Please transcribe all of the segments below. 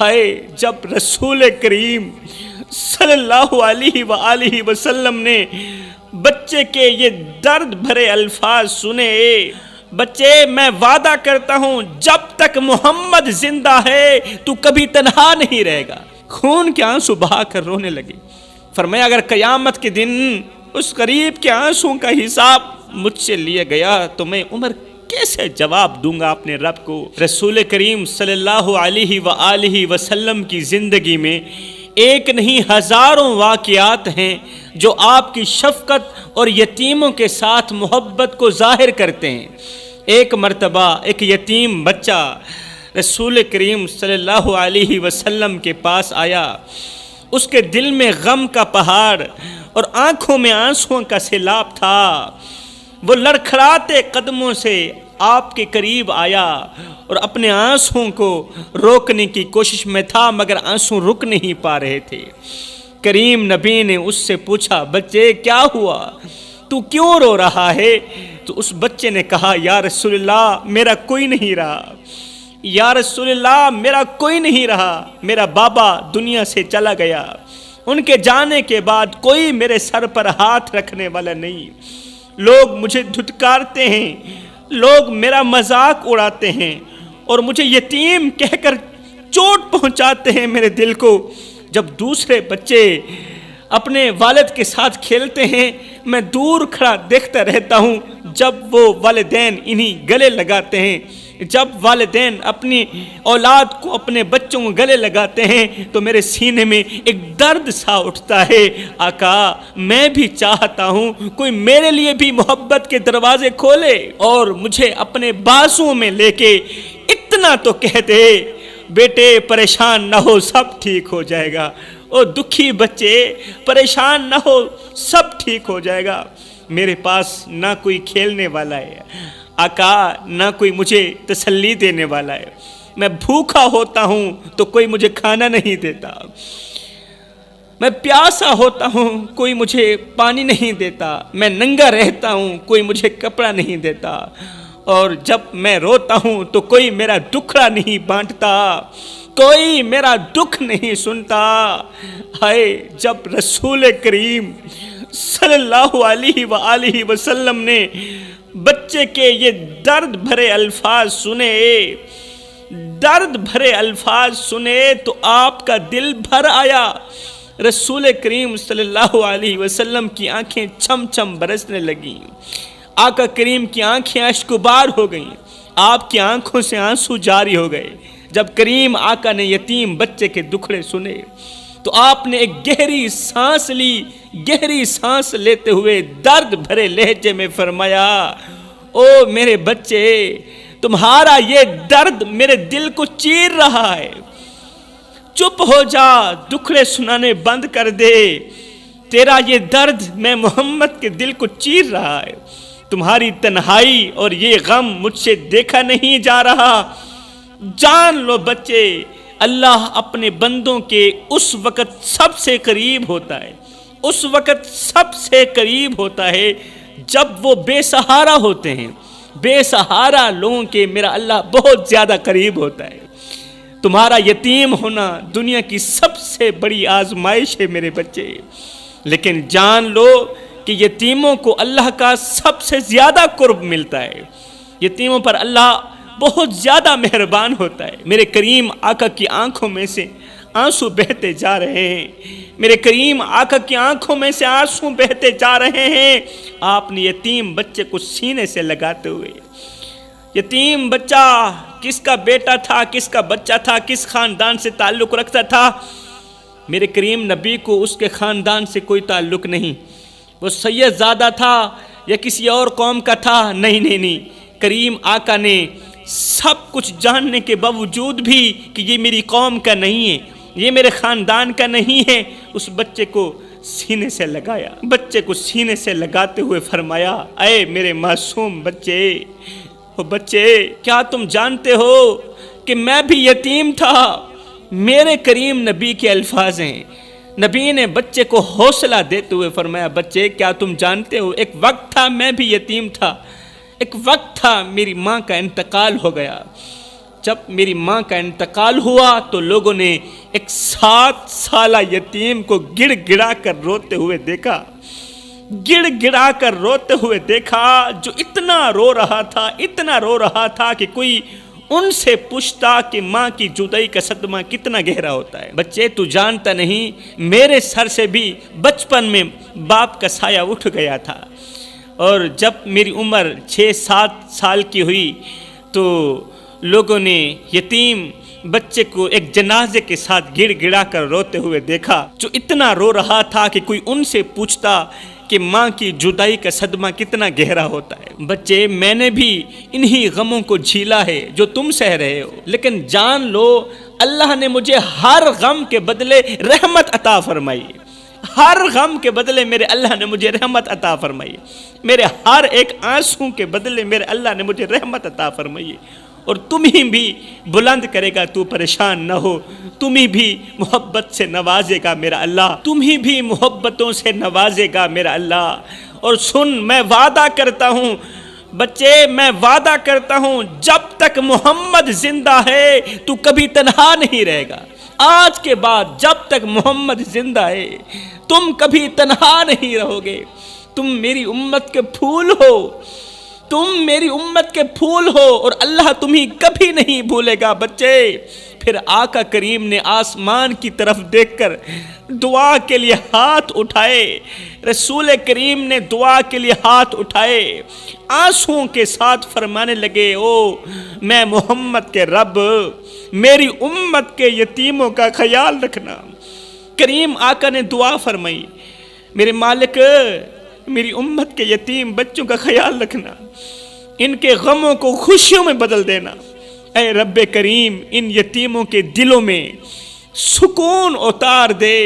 ہائے جب رسول کریم صلی اللہ علیہ وآلہ وسلم نے بچے کے یہ درد بھرے الفاظ سنے، بچے میں وعدہ کرتا ہوں جب تک محمد زندہ ہے تو کبھی تنہا نہیں رہے گا۔ خون کے آنسو بہا کر رونے لگے۔ فرمایا اگر قیامت کے دن اس غریب کے آنسوں کا حساب مجھ سے لیا گیا تو میں عمر کیسے جواب دوں گا اپنے رب کو۔ رسول کریم صلی اللہ علیہ وآلہ وسلم کی زندگی میں ایک نہیں ہزاروں واقعات ہیں جو آپ کی شفقت اور یتیموں کے ساتھ محبت کو ظاہر کرتے ہیں۔ ایک مرتبہ ایک یتیم بچہ رسول کریم صلی اللہ علیہ وسلم کے پاس آیا، اس کے دل میں غم کا پہاڑ اور آنکھوں میں آنسوؤں کا سیلاب تھا۔ وہ لڑکھڑاتے قدموں سے آپ کے قریب آیا اور اپنے آنسوؤں کو روکنے کی کوشش میں تھا، مگر آنسو رک نہیں پا رہے تھے۔ کریم نبی نے اس سے پوچھا بچے کیا ہوا، تو کیوں رو رہا ہے؟ تو اس بچے نے کہا یا رسول اللہ میرا کوئی نہیں رہا، یا رسول اللہ میرا کوئی نہیں رہا، میرا بابا دنیا سے چلا گیا، ان کے جانے کے بعد کوئی میرے سر پر ہاتھ رکھنے والا نہیں، لوگ مجھے دھتکارتے ہیں، لوگ میرا مذاق اڑاتے ہیں اور مجھے یتیم کہہ کر چوٹ پہنچاتے ہیں میرے دل کو۔ جب دوسرے بچے اپنے والد کے ساتھ کھیلتے ہیں میں دور کھڑا دیکھتا رہتا ہوں، جب وہ والدین انہی گلے لگاتے ہیں، جب والدین اپنی اولاد کو اپنے بچوں کو گلے لگاتے ہیں تو میرے سینے میں ایک درد سا اٹھتا ہے۔ آقا میں بھی چاہتا ہوں کوئی میرے لیے بھی محبت کے دروازے کھولے اور مجھے اپنے بازوں میں لے کے اتنا تو کہہ دے بیٹے پریشان نہ ہو سب ٹھیک ہو جائے گا، او دکھی بچے پریشان نہ ہو سب ٹھیک ہو جائے گا۔ میرے پاس نہ کوئی کھیلنے والا ہے آقا، نہ کوئی مجھے تسلی دینے والا ہے، میں بھوکا ہوتا ہوں تو کوئی مجھے کھانا نہیں دیتا، میں پیاسا ہوتا ہوں کوئی مجھے پانی نہیں دیتا، میں ننگا رہتا ہوں کوئی مجھے کپڑا نہیں دیتا، اور جب میں روتا ہوں تو کوئی میرا دکھڑا نہیں بانٹتا، کوئی میرا دکھ نہیں سنتا۔ ہائے جب رسول کریم صلی اللہ علیہ وآلہ وسلم نے بچے کے یہ درد بھرے الفاظ سنے، درد بھرے الفاظ سنے تو آپ کا دل بھر آیا۔ رسول کریم صلی اللہ علیہ وسلم کی آنکھیں چھم چھم برسنے لگیں، آقا کریم کی آنکھیں اشکبار ہو گئیں، آپ کی آنکھوں سے آنسو جاری ہو گئے۔ جب کریم آقا نے یتیم بچے کے دکھڑے سنے تو آپ نے ایک گہری سانس لی، گہری سانس لیتے ہوئے درد بھرے لہجے میں فرمایا او میرے بچے تمہارا یہ درد میرے دل کو چیر رہا ہے، چپ ہو جا، دکھڑے سنانے بند کر دے، تیرا یہ درد میں محمد کے دل کو چیر رہا ہے، تمہاری تنہائی اور یہ غم مجھ سے دیکھا نہیں جا رہا۔ جان لو بچے اللہ اپنے بندوں کے اس وقت سب سے قریب ہوتا ہے، اس وقت سب سے قریب ہوتا ہے جب وہ بے سہارا ہوتے ہیں۔ بے سہارا لوگوں کے میرا اللہ بہت زیادہ قریب ہوتا ہے۔ تمہارا یتیم ہونا دنیا کی سب سے بڑی آزمائش ہے میرے بچے، لیکن جان لو کہ یتیموں کو اللہ کا سب سے زیادہ قرب ملتا ہے، یتیموں پر اللہ بہت زیادہ مہربان ہوتا ہے۔ میرے کریم آقا کی آنکھوں میں سے آنسو بہتے جا رہے ہیں، میرے کریم آقا کی آنکھوں میں سے آنسو بہتے جا رہے ہیں۔ آپ نے یتیم بچے کو سینے سے لگاتے ہوئے، یتیم بچہ کس کا بیٹا تھا، کس کا بچہ تھا، کس خاندان سے تعلق رکھتا تھا؟ میرے کریم نبی کو اس کے خاندان سے کوئی تعلق نہیں، وہ سید زادہ تھا یا کسی اور قوم کا تھا، نہیں، کریم آقا نے سب کچھ جاننے کے باوجود بھی کہ یہ میری قوم کا نہیں ہے، یہ میرے خاندان کا نہیں ہے، اس بچے کو سینے سے لگایا، بچے کو سینے سے لگاتے ہوئے فرمایا اے میرے معصوم بچے، بچے کیا تم جانتے ہو کہ میں بھی یتیم تھا؟ میرے کریم نبی کے الفاظ ہیں، نبی نے بچے کو حوصلہ دیتے ہوئے فرمایا بچے کیا تم جانتے ہو ایک وقت تھا میں بھی یتیم تھا، ایک وقت تھا میری ماں کا انتقال ہو گیا، جب میری ماں کا انتقال ہوا تو لوگوں نے ایک 7 سالہ یتیم کو گڑ گڑا کر روتے ہوئے دیکھا، گڑ گڑا کر روتے ہوئے دیکھا، جو اتنا رو رہا تھا، اتنا رو رہا تھا کہ کوئی ان سے پوچھتا کہ ماں کی جدائی کا صدمہ کتنا گہرا ہوتا ہے۔ بچے تو جانتا نہیں، میرے سر سے بھی بچپن میں باپ کا سایہ اٹھ گیا تھا، اور جب میری عمر 6-7 سال کی ہوئی تو لوگوں نے یتیم بچے کو ایک جنازے کے ساتھ گڑ گڑا کر روتے ہوئے دیکھا، جو اتنا رو رہا تھا کہ کوئی ان سے پوچھتا کہ ماں کی جدائی کا صدمہ کتنا گہرا ہوتا ہے۔ بچے، میں نے بھی انہی غموں کو جھیلا ہے جو تم سہ رہے ہو، لیکن جان لو اللہ نے مجھے ہر غم کے بدلے رحمت عطا فرمائی، ہر غم کے بدلے میرے اللہ نے مجھے رحمت عطا فرمائی، میرے ہر ایک آنسو کے بدلے میرے اللہ نے مجھے رحمت عطا فرمائی، اور تمہیں بھی بلند کرے گا، تو پریشان نہ ہو، تمہیں بھی محبت سے نوازے گا میرا اللہ، تمہیں بھی محبتوں سے نوازے گا میرا اللہ۔ اور سن، میں وعدہ کرتا ہوں بچے، میں وعدہ کرتا ہوں جب تک محمد زندہ ہے تو کبھی تنہا نہیں رہے گا، آج کے بعد جب تک محمد زندہ ہے تم کبھی تنہا نہیں رہو گے، تم میری امت کے پھول ہو، تم میری امت کے پھول ہو، اور اللہ تمہیں کبھی نہیں بھولے گا بچے۔ پھر آقا کریم نے آسمان کی طرف دیکھ کر دعا کے لیے ہاتھ اٹھائے، رسول کریم نے دعا کے لیے ہاتھ اٹھائے، آنسوؤں کے ساتھ فرمانے لگے، او میں محمد کے رب، میری امت کے یتیموں کا خیال رکھنا۔ کریم آقا نے دعا فرمائی، میرے مالک میری امت کے یتیم بچوں کا خیال رکھنا، ان کے غموں کو خوشیوں میں بدل دینا۔ اے رب کریم، ان یتیموں کے دلوں میں سکون اتار دے،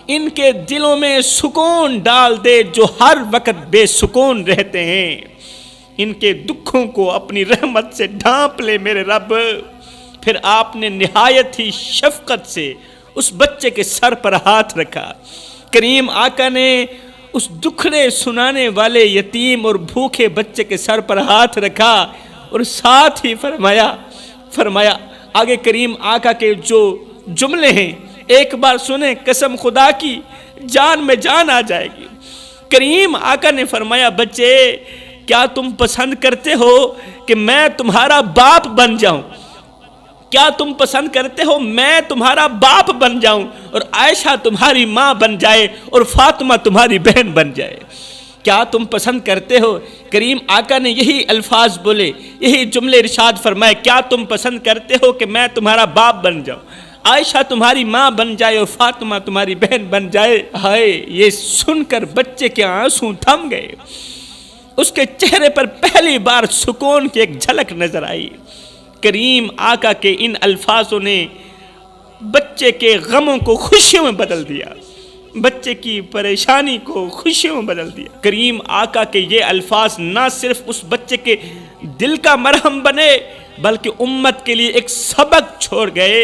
ان کے دلوں میں سکون ڈال دے جو ہر وقت بے سکون رہتے ہیں، ان کے دکھوں کو اپنی رحمت سے ڈھانپ لے میرے رب۔ پھر آپ نے نہایت ہی شفقت سے اس بچے کے سر پر ہاتھ رکھا، کریم آقا نے اس دکھڑے سنانے والے یتیم اور بھوکے بچے کے سر پر ہاتھ رکھا، اور ساتھ ہی فرمایا آگے کریم آقا کے جو جملے ہیں ایک بار سنیں، قسم خدا کی جان میں جان آ جائے گی۔ کریم آقا نے فرمایا، بچے کیا تم پسند کرتے ہو کہ میں تمہارا باپ بن جاؤں؟ کیا تم پسند کرتے ہو میں تمہارا باپ بن جاؤں اور عائشہ تمہاری ماں بن جائے اور فاطمہ تمہاری بہن بن جائے؟ کیا تم پسند کرتے ہو؟ کریم آقا نے یہی الفاظ بولے، یہی جملے ارشاد فرمائے، کیا تم پسند کرتے ہو کہ میں تمہارا باپ بن جاؤں، عائشہ تمہاری ماں بن جائے اور فاطمہ تمہاری بہن بن جائے؟ ہائے، یہ سن کر بچے کے آنسو تھم گئے، اس کے چہرے پر پہلی بار سکون کی ایک جھلک نظر آئی۔ کریم آقا کے ان الفاظوں نے بچے کے غموں کو خوشیوں میں بدل دیا، بچے کی پریشانی کو خوشیوں میں بدل دیا۔ کریم آقا کے یہ الفاظ نہ صرف اس بچے کے دل کا مرہم بنے بلکہ امت کے لیے ایک سبق چھوڑ گئے،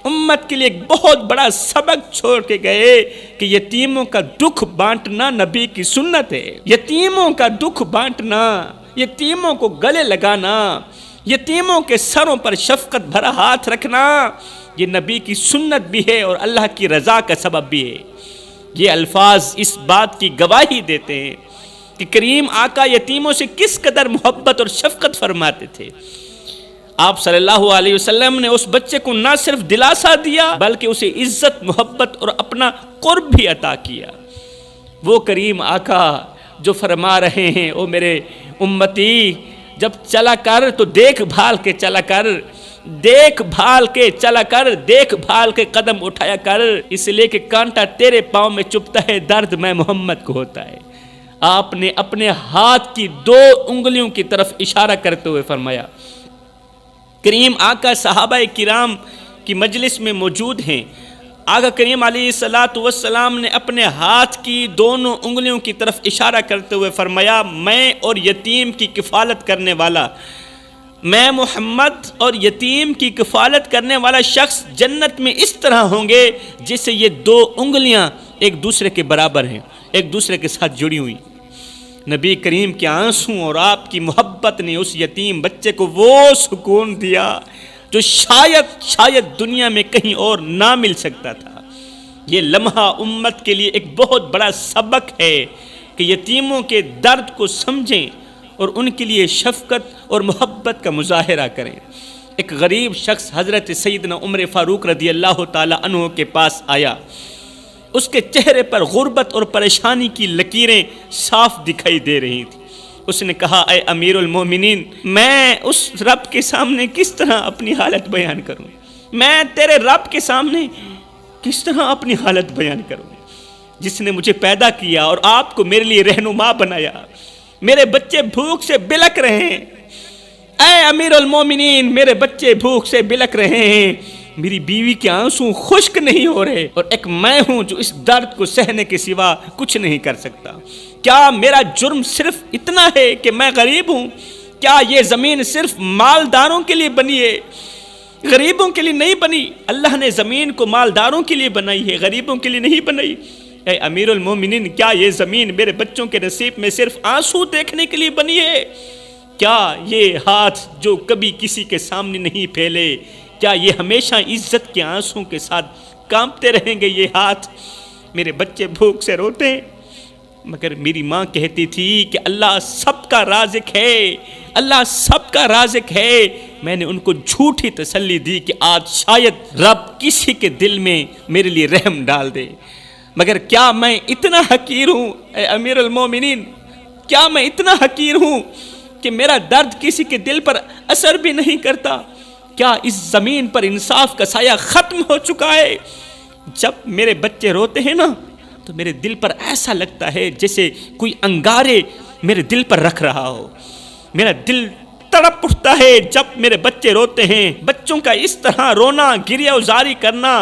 امت کے لیے ایک بہت بڑا سبق چھوڑ کے گئے کہ یتیموں کا دکھ بانٹنا نبی کی سنت ہے، یتیموں کا دکھ بانٹنا، یتیموں کو گلے لگانا، یتیموں کے سروں پر شفقت بھرا ہاتھ رکھنا، یہ نبی کی سنت بھی ہے اور اللہ کی رضا کا سبب بھی ہے۔ یہ الفاظ اس بات کی گواہی دیتے ہیں کہ کریم آقا یتیموں سے کس قدر محبت اور شفقت فرماتے تھے۔ آپ صلی اللہ علیہ وسلم نے اس بچے کو نہ صرف دلاسا دیا بلکہ اسے عزت، محبت اور اپنا قرب بھی عطا کیا۔ وہ کریم آقا جو فرما رہے ہیں، او میرے امتی، جب چلا کر تو دیکھ بھال کے چلا کر، دیکھ بھال کے چلا کر، دیکھ بھال کے قدم اٹھایا کر، اس لیے کہ کانٹا تیرے پاؤں میں چبھتا ہے، درد میں محمد کو ہوتا ہے۔ آپ نے اپنے ہاتھ کی 2 انگلیوں کی طرف اشارہ کرتے ہوئے فرمایا۔ کریم آقا صحابہ کرام کی مجلس میں موجود ہیں، آقا کریم علیہ السلام نے اپنے ہاتھ کی 2 انگلیوں کی طرف اشارہ کرتے ہوئے فرمایا، میں اور یتیم کی کفالت کرنے والا، میں محمد اور یتیم کی کفالت کرنے والا شخص جنت میں اس طرح ہوں گے جیسے یہ 2 انگلیاں ایک دوسرے کے برابر ہیں، ایک دوسرے کے ساتھ جڑی ہوئی۔ نبی کریم کے آنسوں اور آپ کی محبت نے اس یتیم بچے کو وہ سکون دیا جو شاید دنیا میں کہیں اور نہ مل سکتا تھا۔ یہ لمحہ امت کے لیے ایک بہت بڑا سبق ہے کہ یتیموں کے درد کو سمجھیں اور ان کے لیے شفقت اور محبت کا مظاہرہ کریں۔ ایک غریب شخص حضرت سیدنا عمر فاروق رضی اللہ تعالی عنہ کے پاس آیا۔ اس کے چہرے پر غربت اور پریشانی کی لکیریں صاف دکھائی دے رہی تھیں۔ اس نے کہا، اے امیر المومنین، میں اس رب کے سامنے کس طرح اپنی حالت بیان کروں؟ میں تیرے رب کے سامنے کس طرح اپنی حالت بیان کروں جس نے مجھے پیدا کیا اور آپ کو میرے لیے رہنما بنایا؟ میرے بچے بھوک سے بلک رہے ہیں، اے امیر المومنین، میرے بچے بھوک سے بلک رہے ہیں، میری بیوی کے آنسو خشک نہیں ہو رہے، اور ایک میں ہوں جو اس درد کو سہنے کے سوا کچھ نہیں کر سکتا۔ کیا میرا جرم صرف اتنا ہے کہ میں غریب ہوں؟ کیا یہ زمین صرف مالداروں کے لیے بنی ہے، غریبوں کے لیے نہیں بنی؟ اللہ نے زمین کو مالداروں کے لیے بنائی ہے، غریبوں کے لیے نہیں بنائی۔ اے امیر المومنین، کیا یہ زمین میرے بچوں کے نصیب میں صرف آنسو دیکھنے کے لیے بنی ہے؟ کیا یہ ہاتھ جو کبھی کسی کے سامنے نہیں پھیلے، کیا یہ ہمیشہ عزت کے آنسوں کے ساتھ کانپتے رہیں گے؟ یہ ہاتھ، میرے بچے بھوک سے روتے ہیں، مگر میری ماں کہتی تھی کہ اللہ سب کا رازق ہے، اللہ سب کا رازق ہے۔ میں نے ان کو جھوٹی تسلی دی کہ آج شاید رب کسی کے دل میں میرے لیے رحم ڈال دے، مگر کیا میں اتنا حقیر ہوں؟ اے امیر المومنین، کیا میں اتنا حقیر ہوں کہ میرا درد کسی کے دل پر اثر بھی نہیں کرتا؟ کیا اس زمین پر انصاف کا سایہ ختم ہو چکا ہے؟ جب میرے بچے روتے ہیں نا تو میرے دل پر ایسا لگتا ہے جیسے کوئی انگارے میرے دل پر رکھ رہا ہو۔ میرا دل تڑپ اٹھتا ہے جب میرے بچے روتے ہیں۔ بچوں کا اس طرح رونا، گریہ وزاری کرنا،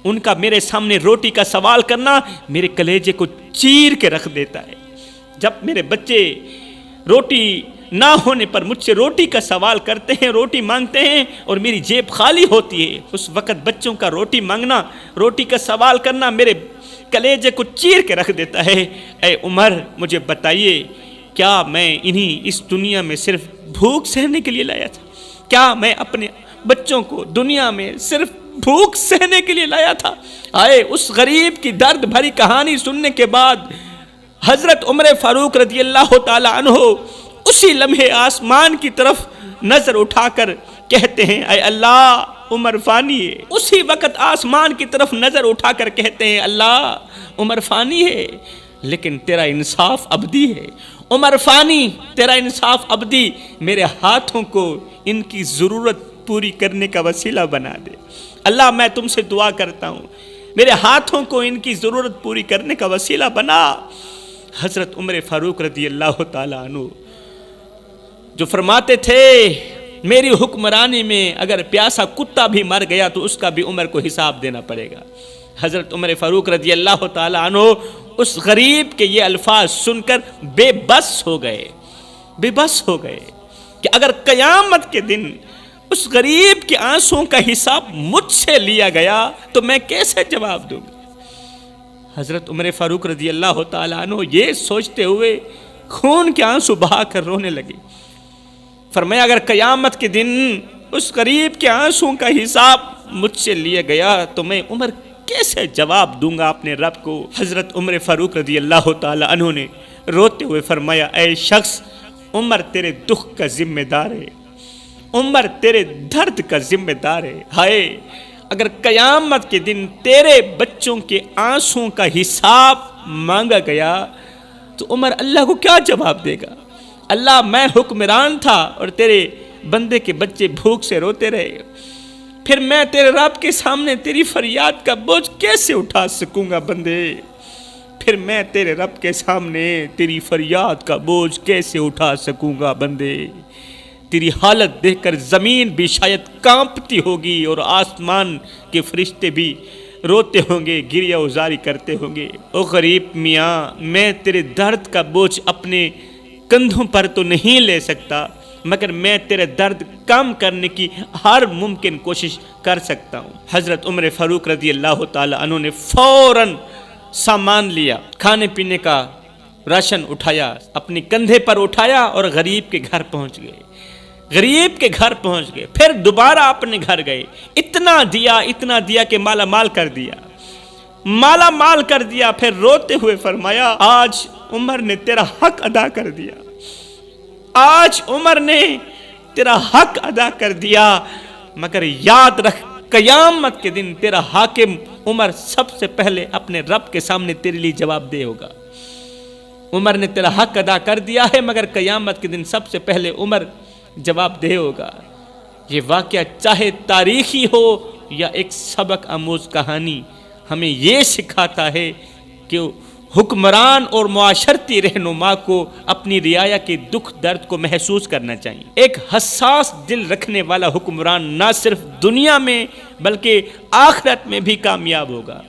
ان کا میرے سامنے روٹی کا سوال کرنا میرے کلیجے کو چیر کے رکھ دیتا ہے۔ جب میرے بچے روٹی نہ ہونے پر مجھ سے روٹی کا سوال کرتے ہیں، روٹی مانگتے ہیں، اور میری جیب خالی ہوتی ہے، اس وقت بچوں کا روٹی مانگنا، روٹی کا سوال کرنا میرے کلیجے کو چیر کے رکھ دیتا ہے۔ اے عمر، مجھے بتائیے، کیا میں انہیں اس دنیا میں صرف بھوک سہنے کے لیے لایا تھا؟ کیا میں اپنے بچوں کو دنیا میں صرف بھوک سہنے کے لیے لایا تھا؟ آئے اس غریب کی درد بھری کہانی سننے کے بعد حضرت عمر فاروق رضی اللہ تعالی عنہ اسی لمحے آسمان کی طرف نظر اٹھا کر کہتے ہیں، اے اللہ، عمر فانی ہے۔ اسی وقت آسمان کی طرف نظر اٹھا کر کہتے ہیں، اللہ، عمر فانی ہے لیکن تیرا انصاف ابدی ہے۔ عمر فانی، تیرا انصاف ابدی، میرے ہاتھوں کو ان کی ضرورت پوری کرنے کا وسیلہ بنا دے۔ اللہ، میں تم سے دعا کرتا ہوں، میرے ہاتھوں کو ان کی ضرورت پوری کرنے کا وسیلہ بنا۔ حضرت عمر فاروق رضی اللہ تعالی عنہ جو فرماتے تھے، میری حکمرانی میں اگر پیاسا کتا بھی مر گیا تو اس کا بھی عمر کو حساب دینا پڑے گا۔ حضرت عمر فاروق رضی اللہ تعالی عنہ اس غریب کے یہ الفاظ سن کر بے بس ہو گئے کہ اگر قیامت کے دن اس غریب کے آنسوں کا حساب مجھ سے لیا گیا تو میں کیسے جواب دوں گا؟ حضرت عمر فاروق رضی اللہ تعالی عنہ یہ سوچتے ہوئے خون کے آنسو بہا کر رونے لگے۔ فرمایا، اگر قیامت کے دن اس غریب کے آنسوں کا حساب مجھ سے لیا گیا تو میں عمر کیسے جواب دوں گا اپنے رب کو؟ حضرت عمر فاروق رضی اللہ تعالی عنہ نے روتے ہوئے فرمایا، اے شخص، عمر تیرے دکھ کا ذمہ دار ہے، عمر تیرے درد کا ذمہ دار ہے۔ ہائے، اگر قیامت کے دن تیرے بچوں کے آنسوں کا حساب مانگا گیا تو عمر اللہ کو کیا جواب دے گا؟ اللہ، میں حکمران تھا اور تیرے بندے کے بچے بھوک سے روتے رہے، پھر میں تیرے رب کے سامنے تیری فریاد کا بوجھ کیسے اٹھا سکوں گا بندے؟ پھر میں تیرے رب کے سامنے تیری فریاد کا بوجھ کیسے اٹھا سکوں گا بندے؟ تیری حالت دیکھ کر زمین بھی شاید کانپتی ہوگی اور آسمان کے فرشتے بھی روتے ہوں گے، گریہ وزاری کرتے ہوں گے۔ او غریب میاں، میں تیرے درد کا بوجھ اپنے کندھوں پر تو نہیں لے سکتا، مگر میں تیرے درد کم کرنے کی ہر ممکن کوشش کر سکتا ہوں۔ حضرت عمر فاروق رضی اللہ تعالی عنہ نے فوراً سامان لیا، کھانے پینے کا راشن اٹھایا، اپنے کندھے پر اٹھایا اور غریب کے گھر پہنچ گئے۔ غریب کے گھر پہنچ گئے، پھر دوبارہ اپنے گھر گئے، اتنا دیا کہ مالا مال کر دیا، مالا مال کر دیا۔ پھر روتے ہوئے فرمایا آج عمر نے تیرا حق ادا کر دیا، آج عمر نے تیرا حق ادا کر دیا، مگر یاد رکھ قیامت کے دن تیرا حاکم عمر سب سے پہلے اپنے رب کے سامنے تیرے لیے جواب دے ہوگا۔ عمر نے تیرا حق ادا کر دیا ہے، مگر قیامت کے دن سب سے پہلے عمر جواب دے ہوگا۔ یہ واقعہ چاہے تاریخی ہو یا ایک سبق آموز کہانی، ہمیں یہ سکھاتا ہے کہ حکمران اور معاشرتی رہنما کو اپنی رعایا کے دکھ درد کو محسوس کرنا چاہیے۔ ایک حساس دل رکھنے والا حکمران نہ صرف دنیا میں بلکہ آخرت میں بھی کامیاب ہوگا۔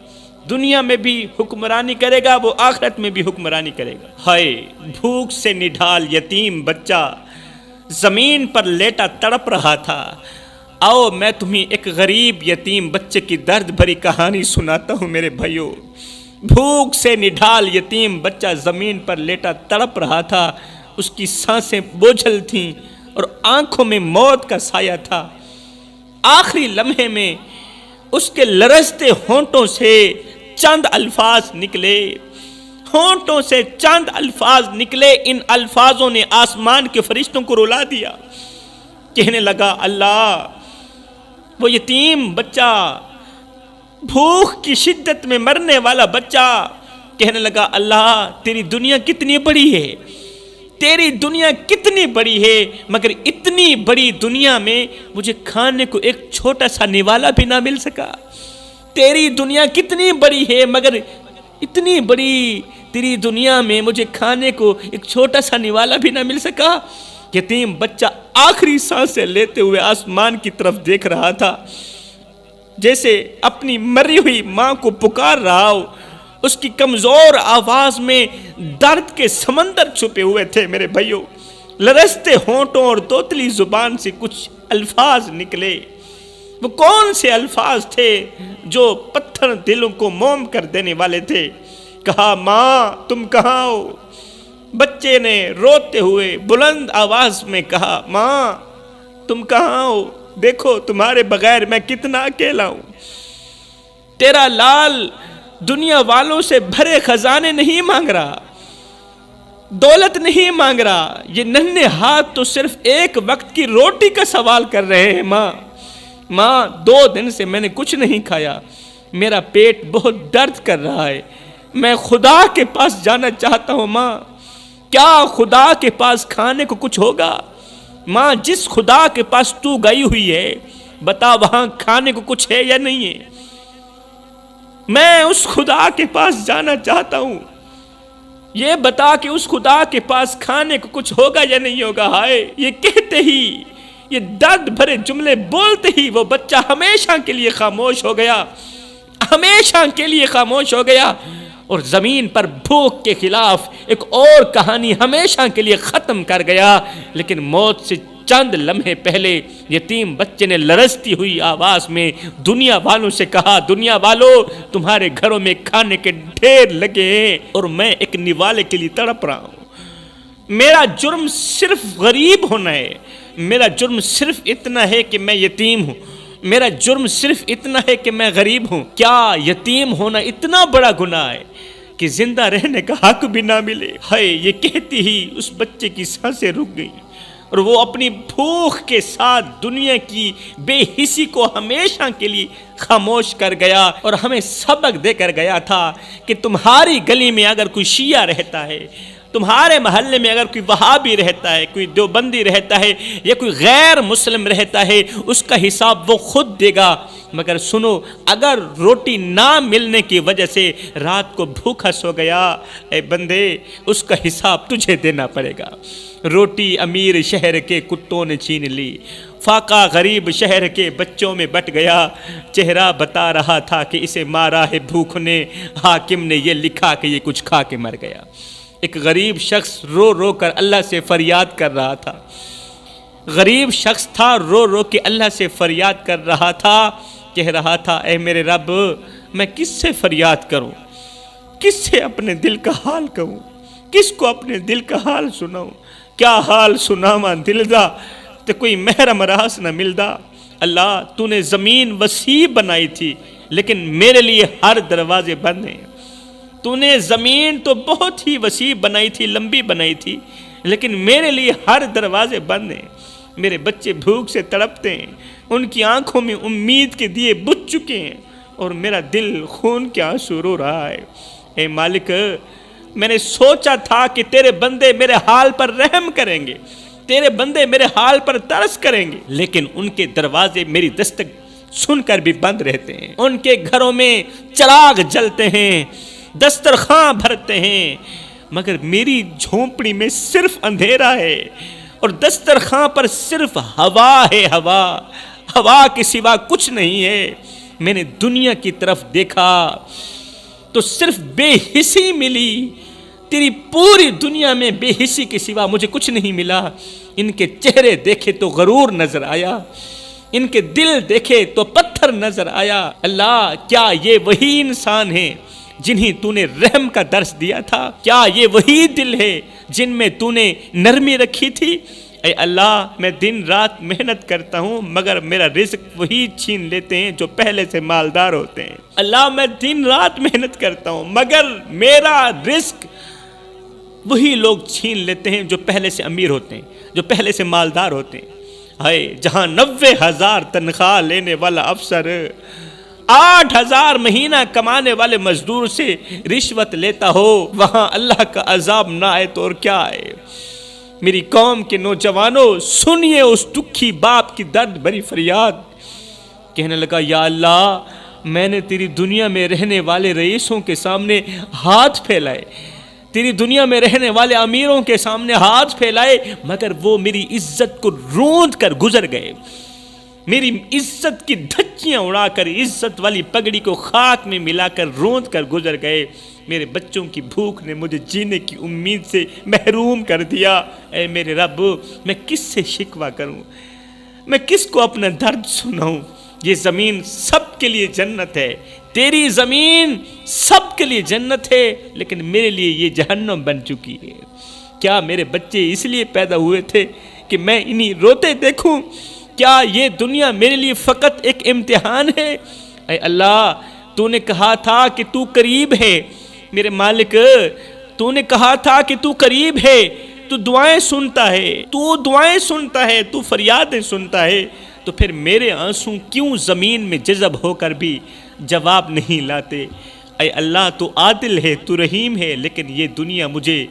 دنیا میں بھی حکمرانی کرے گا، وہ آخرت میں بھی حکمرانی کرے گا۔ ہائے بھوک سے نڈھال یتیم بچہ زمین پر لیٹا تڑپ رہا تھا۔ آؤ میں تمہیں ایک غریب یتیم بچے کی درد بھری کہانی سناتا ہوں میرے بھائیوں۔ بھوک سے نڈھال یتیم بچہ زمین پر لیٹا تڑپ رہا تھا، اس کی سانسیں بوجھل تھیں اور آنکھوں میں موت کا سایہ تھا۔ آخری لمحے میں اس کے لرزتے ہونٹوں سے چند الفاظ نکلے، ہونٹوں سے چند الفاظ نکلے۔ ان الفاظوں نے آسمان کے فرشتوں کو رلا دیا۔ کہنے لگا اللہ، وہ یتیم بچہ، بھوک کی شدت میں مرنے والا بچہ کہنے لگا اللہ تیری دنیا کتنی بڑی ہے، تیری دنیا کتنی بڑی ہے، مگر اتنی بڑی دنیا میں مجھے کھانے کو ایک چھوٹا سا نوالا بھی نہ مل سکا۔ تیری دنیا کتنی بڑی ہے، مگر اتنی بڑی تیری دنیا میں مجھے کھانے کو ایک چھوٹا سا نوالا بھی نہ مل سکا۔ یتیم بچہ آخری سانسیں لیتے ہوئے آسمان کی طرف دیکھ رہا تھا، جیسے اپنی مری ہوئی ماں کو پکار رہا ہو۔ اس کی کمزور آواز میں درد کے سمندر چھپے ہوئے تھے میرے بھائیوں۔ لرزتے ہونٹوں اور توتلی زبان سے کچھ الفاظ نکلے۔ وہ کون سے الفاظ تھے جو پتھر دلوں کو موم کر دینے والے تھے؟ کہا ماں تم کہاں ہو؟ بچے نے روتے ہوئے بلند آواز میں کہا ماں تم کہاں ہو؟ دیکھو تمہارے بغیر میں کتنا اکیلا ہوں۔ تیرا لال دنیا والوں سے بھرے خزانے نہیں مانگ رہا، دولت نہیں مانگ رہا، یہ ننھے ہاتھ تو صرف ایک وقت کی روٹی کا سوال کر رہے ہیں۔ ماں 2 دن سے میں نے کچھ نہیں کھایا، میرا پیٹ بہت درد کر رہا ہے، میں خدا کے پاس جانا چاہتا ہوں۔ ماں کیا خدا کے پاس کھانے کو کچھ ہوگا؟ ماں جس خدا کے پاس تو گئی ہوئی ہے بتا وہاں کھانے کو کچھ ہے یا نہیں ہے؟ میں اس خدا کے پاس جانا چاہتا ہوں، یہ بتا کہ اس خدا کے پاس کھانے کو کچھ ہوگا یا نہیں ہوگا۔ ہائے یہ کہتے ہی، یہ درد بھرے جملے بولتے ہی وہ بچہ ہمیشہ کے لیے خاموش ہو گیا، ہمیشہ کے لیے خاموش ہو گیا، اور زمین پر بھوک کے خلاف ایک اور کہانی ہمیشہ کے لیے ختم کر گیا۔ لیکن موت سے چند لمحے پہلے یتیم بچے نے لرزتی ہوئی آواز میں دنیا والوں سے کہا دنیا والوں تمہارے گھروں میں کھانے کے ڈھیر لگے ہیں اور میں ایک نوالے کے لیے تڑپ رہا ہوں۔ میرا جرم صرف غریب ہونا ہے، میرا جرم صرف اتنا ہے کہ میں یتیم ہوں، میرا جرم صرف اتنا ہے کہ میں غریب ہوں۔ کیا یتیم ہونا اتنا بڑا گناہ ہے کہ زندہ رہنے کا حق بھی نہ ملے؟ ہائے یہ کہتی ہی اس بچے کی سانسیں رک گئیں اور وہ اپنی بھوک کے ساتھ دنیا کی بے حسی کو ہمیشہ کے لیے خاموش کر گیا، اور ہمیں سبق دے کر گیا تھا کہ تمہاری گلی میں اگر کوئی شیعہ رہتا ہے، تمہارے محلے میں اگر کوئی وہابی رہتا ہے، کوئی دیوبندی رہتا ہے یا کوئی غیر مسلم رہتا ہے، اس کا حساب وہ خود دے گا، مگر سنو اگر روٹی نہ ملنے کی وجہ سے رات کو بھوکا سو گیا، اے بندے اس کا حساب تجھے دینا پڑے گا۔ روٹی امیر شہر کے کتوں نے چھین لی، فاقہ غریب شہر کے بچوں میں بٹ گیا، چہرہ بتا رہا تھا کہ اسے مارا ہے بھوک نے، حاکم نے یہ لکھا کہ یہ کچھ کھا کے مر گیا۔ ایک غریب شخص رو رو کر اللہ سے فریاد کر رہا تھا، غریب شخص تھا، رو رو کے اللہ سے فریاد کر رہا تھا، کہہ رہا تھا اے میرے رب میں کس سے فریاد کروں، کس سے اپنے دل کا حال کہوں، کس کو اپنے دل کا حال سناؤں، کیا حال سناواں دل دا تے کوئی محرم راس نہ ملدا۔ اللہ تو نے زمین وسیع بنائی تھی لیکن میرے لیے ہر دروازے بند ہیں۔ تو نے زمین تو بہت ہی وسیع بنائی تھی، لمبی بنائی تھی، لیکن میرے لیے ہر دروازے بند ہیں۔ میرے بچے بھوک سے تڑپتے ہیں، ان کی آنکھوں میں امید کے دیے بجھ چکے ہیں اور میرا دل خون کے آنسو رو رہا ہے۔ اے مالک، میں نے سوچا تھا کہ تیرے بندے میرے حال پر رحم کریں گے، تیرے بندے میرے حال پر ترس کریں گے، لیکن ان کے دروازے میری دستک سن کر بھی بند رہتے ہیں۔ ان کے گھروں میں چراغ جلتے ہیں، دسترخواں بھرتے ہیں، مگر میری جھونپڑی میں صرف اندھیرا ہے اور دسترخواں پر صرف ہوا ہے، ہوا کے سوا کچھ نہیں ہے۔ میں نے دنیا کی طرف دیکھا تو صرف بے حسی ملی، تیری پوری دنیا میں بے حسی کے سوا مجھے کچھ نہیں ملا۔ ان کے چہرے دیکھے تو غرور نظر آیا، ان کے دل دیکھے تو پتھر نظر آیا۔ اللہ، کیا یہ وہی انسان ہیں جنہیں تو نے رحم کا درس دیا تھا؟ کیا یہ وہی دل ہے جن میں تو نے نرمی رکھی تھی؟ اے اللہ، میں دن رات محنت کرتا ہوں مگر میرا رزق وہی چھین لیتے ہیں جو پہلے سے مالدار ہوتے ہیں۔ اللہ، میں دن رات محنت کرتا ہوں مگر میرا رزق وہی لوگ چھین لیتے ہیں جو پہلے سے امیر ہوتے ہیں، جو پہلے سے مالدار ہوتے ہیں۔ ہائے، جہاں 90,000 تنخواہ لینے والا افسر 8,000 مہینہ کمانے والے مزدور سے رشوت لیتا ہو، وہاں اللہ کا عذاب نہ آئے تو اور کیا آئے؟ میری قوم کے نوجوانوں، سنیے اس دکھی باپ کی درد بھری فریاد۔ کہنے لگا، یا اللہ، میں نے تیری دنیا میں رہنے والے رئیسوں کے سامنے ہاتھ پھیلائے، تیری دنیا میں رہنے والے امیروں کے سامنے ہاتھ پھیلائے، مگر وہ میری عزت کو روند کر گزر گئے، میری عزت کی دھچیاں اڑا کر، عزت والی پگڑی کو خاک میں ملا کر روند کر گزر گئے۔ میرے بچوں کی بھوک نے مجھے جینے کی امید سے محروم کر دیا۔ اے میرے رب، میں کس سے شکوہ کروں؟ میں کس کو اپنا درد سناؤں؟ یہ زمین سب کے لیے جنت ہے، تیری زمین سب کے لیے جنت ہے، لیکن میرے لیے یہ جہنم بن چکی ہے۔ کیا میرے بچے اس لیے پیدا ہوئے تھے کہ میں انہیں روتے دیکھوں؟ کیا یہ دنیا میرے لیے فقط ایک امتحان ہے؟ اے اللہ، تو نے کہا تھا کہ تو قریب ہے، میرے مالک، تو نے کہا تھا کہ تو قریب ہے، تو دعائیں سنتا ہے، تو دعائیں سنتا ہے، تو فریادیں سنتا ہے، تو پھر میرے آنسو کیوں زمین میں جذب ہو کر بھی جواب نہیں لاتے؟ اے اللہ، تو عادل ہے، تو رحیم ہے، لیکن یہ دنیا مجھے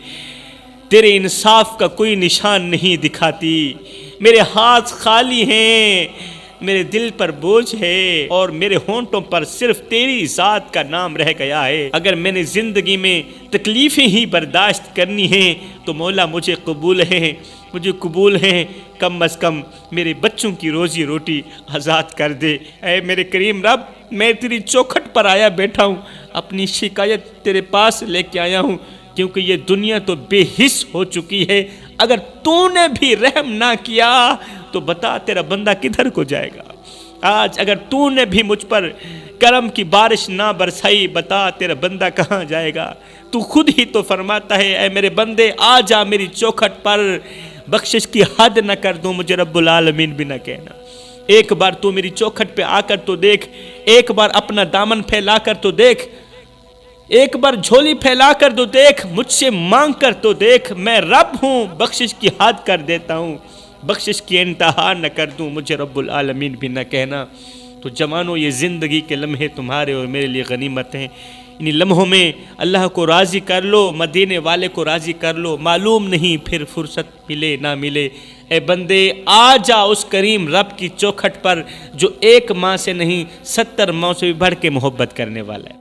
تیرے انصاف کا کوئی نشان نہیں دکھاتی۔ میرے ہاتھ خالی ہیں، میرے دل پر بوجھ ہے اور میرے ہونٹوں پر صرف تیری ذات کا نام رہ گیا ہے۔ اگر میں نے زندگی میں تکلیفیں ہی برداشت کرنی ہیں تو مولا مجھے قبول ہیں، کم از کم میرے بچوں کی روزی روٹی آزاد کر دے۔ اے میرے کریم رب، میں تیری چوکھٹ پر آیا بیٹھا ہوں، اپنی شکایت تیرے پاس لے کے آیا ہوں، کیونکہ یہ دنیا تو بے حس ہو چکی ہے۔ اگر تو نے بھی رحم نہ کیا تو بتا تیرا بندہ کدھر کو جائے گا؟ آج اگر تو نے بھی مجھ پر کرم کی بارش نہ برسائی، بتا تیرا بندہ کہاں جائے گا؟ تو خود ہی تو فرماتا ہے، اے میرے بندے، آ جا میری چوکھٹ پر، بخشش کی حد نہ کر دوں، مجھے رب العالمین بھی نہ کہنا۔ ایک بار تو میری چوکھٹ پہ آ کر تو دیکھ، ایک بار اپنا دامن پھیلا کر تو دیکھ، ایک بار جھولی پھیلا کر تو دیکھ، مجھ سے مانگ کر تو دیکھ، میں رب ہوں، بخشش کی حد کر دیتا ہوں، بخشش کی انتہا نہ کر دوں، مجھے رب العالمین بھی نہ کہنا۔ تو جوانوں، یہ زندگی کے لمحے تمہارے اور میرے لیے غنیمت ہیں، انہی لمحوں میں اللہ کو راضی کر لو، مدینے والے کو راضی کر لو، معلوم نہیں پھر فرصت ملے نہ ملے۔ اے بندے، آ جا اس کریم رب کی چوکھٹ پر جو ایک ماں سے نہیں 70 ماں سے بھی بڑھ کے محبت کرنے والا ہے۔